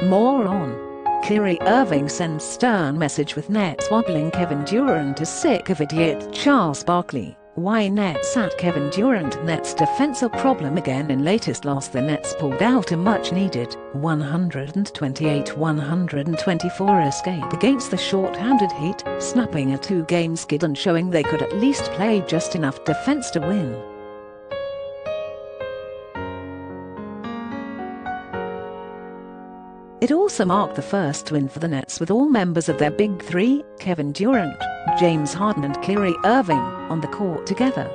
More on. Kyrie Irving sends stern message with Nets wobbling. Kevin Durant is sick of idiot Charles Barkley. Why Nets at Kevin Durant Nets defense a problem again. In latest loss, the Nets pulled out a much-needed 128-124 escape against the shorthanded Heat, snapping a two-game skid and showing they could at least play just enough defense to win. It also marked the first win for the Nets with all members of their Big Three, Kevin Durant, James Harden and Kyrie Irving, on the court together.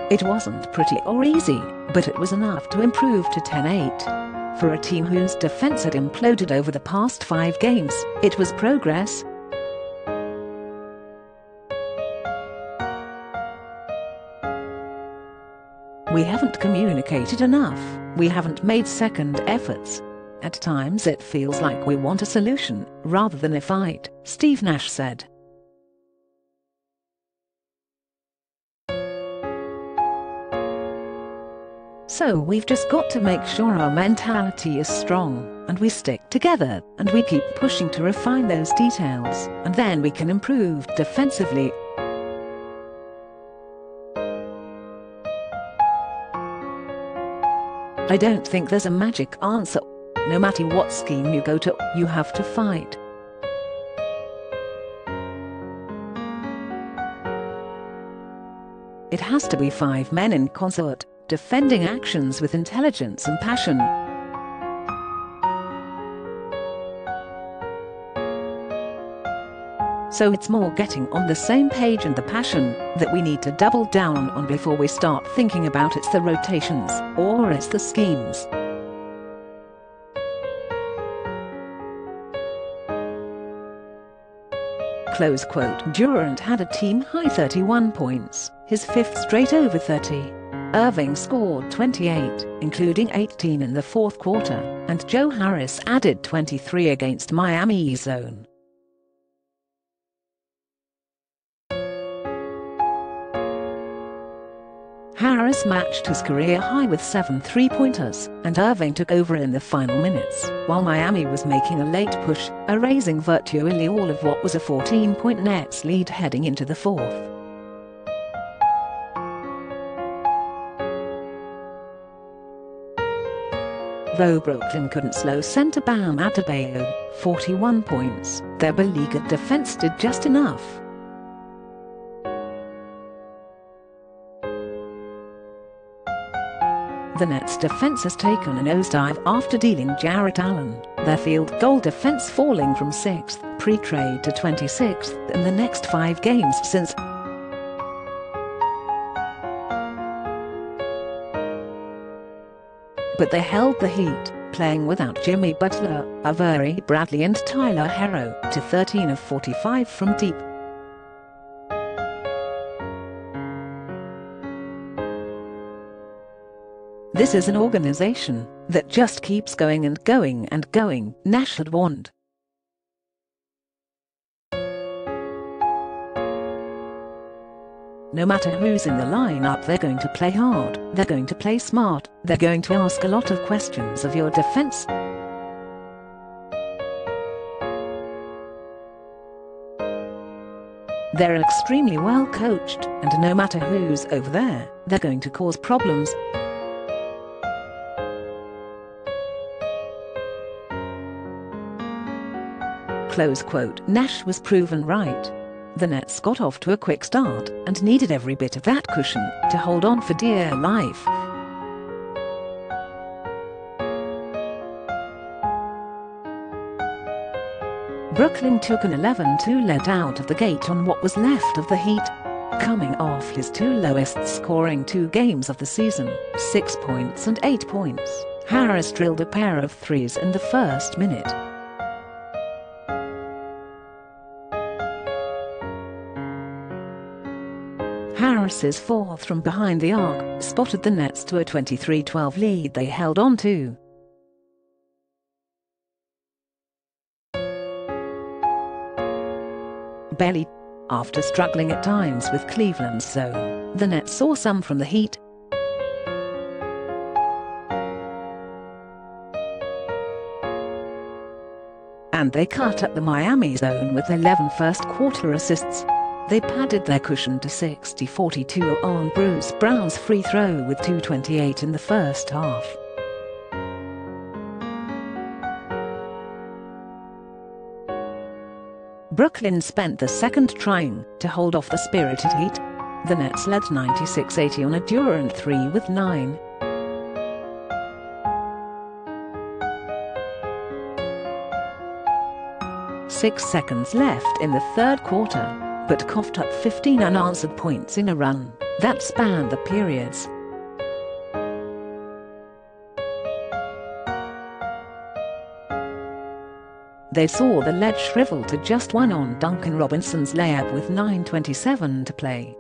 It wasn't pretty or easy, but it was enough to improve to 10-8. For a team whose defense had imploded over the past 5 games, it was progress. We haven't communicated enough, we haven't made second efforts. At times it feels like we want a solution, rather than a fight, Steve Nash said. So we've just got to make sure our mentality is strong, and we stick together, and we keep pushing to refine those details, and then we can improve defensively. I don't think there's a magic answer. No matter what scheme you go to, you have to fight. It has to be 5 men in concert, defending actions with intelligence and passion. So it's more getting on the same page and the passion that we need to double down on before we start thinking about it's the rotations or it's the schemes. Close quote. Durant had a team-high 31 points, his 5th straight over 30. Irving scored 28, including 18 in the 4th quarter, and Joe Harris added 23 against Miami's zone. Harris matched his career high with 7 three-pointers, and Irving took over in the final minutes, while Miami was making a late push, erasing virtually all of what was a 14-point Nets lead heading into the 4th. Though Brooklyn couldn't slow center Bam Adebayo, 41 points, their beleaguered defense did just enough. The Nets' defense has taken a nosedive after dealing Jarrett Allen, their field goal defense falling from 6th pre-trade to 26th in the next 5 games since. But they held the Heat, playing without Jimmy Butler, Avery, Bradley and Tyler Herro, to 13 of 45 from deep. This is an organization that just keeps going and going and going, Nash had warned. No matter who's in the lineup, they're going to play hard, they're going to play smart, they're going to ask a lot of questions of your defense. They're extremely well coached, and no matter who's over there, they're going to cause problems. Close quote. Nash was proven right. The Nets got off to a quick start and needed every bit of that cushion to hold on for dear life. Brooklyn took an 11-2 lead out of the gate on what was left of the Heat. Coming off his 2 lowest scoring 2 games of the season, 6 points and 8 points, Harris drilled a pair of threes in the first minute. Harris's 4th from behind the arc spotted the Nets to a 23-12 lead they held on to. Barely. After struggling at times with Cleveland's zone, the Nets saw some from the Heat. And they cut at the Miami zone with 11 first-quarter assists. They padded their cushion to 60-42 on Bruce Brown's free throw with 2:28 in the first half. Brooklyn spent the second trying to hold off the spirited Heat. The Nets led 96-80 on a Durant 3 with 9. Six seconds left in the third quarter, but coughed up 15 unanswered points in a run that spanned the periods. They saw the lead shrivel to just one on Duncan Robinson's layup with 9:27 to play.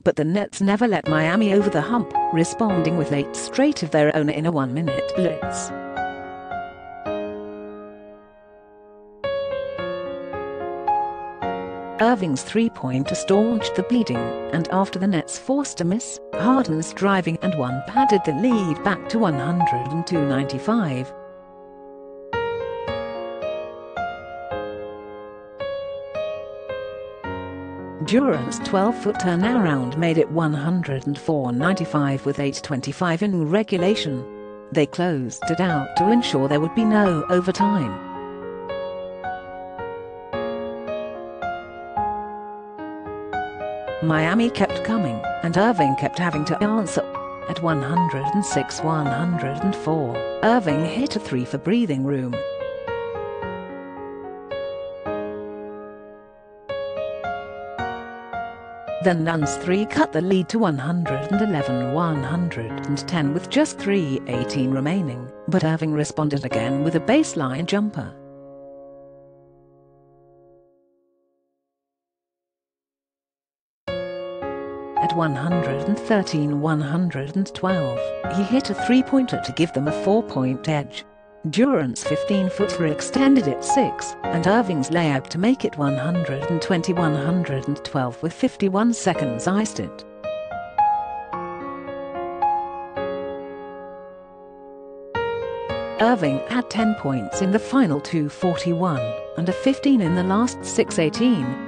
But the Nets never let Miami over the hump, responding with 8 straight of their own in a 1-minute blitz. Irving's three-pointer staunched the bleeding, and after the Nets forced a miss, Harden's driving and one padded the lead back to 102-95. Durant's 12-foot turnaround made it 104-95 with 8:25 in regulation. They closed it out to ensure there would be no overtime. Miami kept coming, and Irving kept having to answer. At 106-104, Irving hit a 3 for breathing room. Then Nunn's 3 cut the lead to 111-110 with just 3:18 remaining, but Irving responded again with a baseline jumper. At 113-112, he hit a three-pointer to give them a 4-point edge. Durant's 15-footer extended it 6, and Irving's layup to make it 120-112 with 51 seconds iced it. Irving had 10 points in the final 2:41, and a 15 in the last 6:18,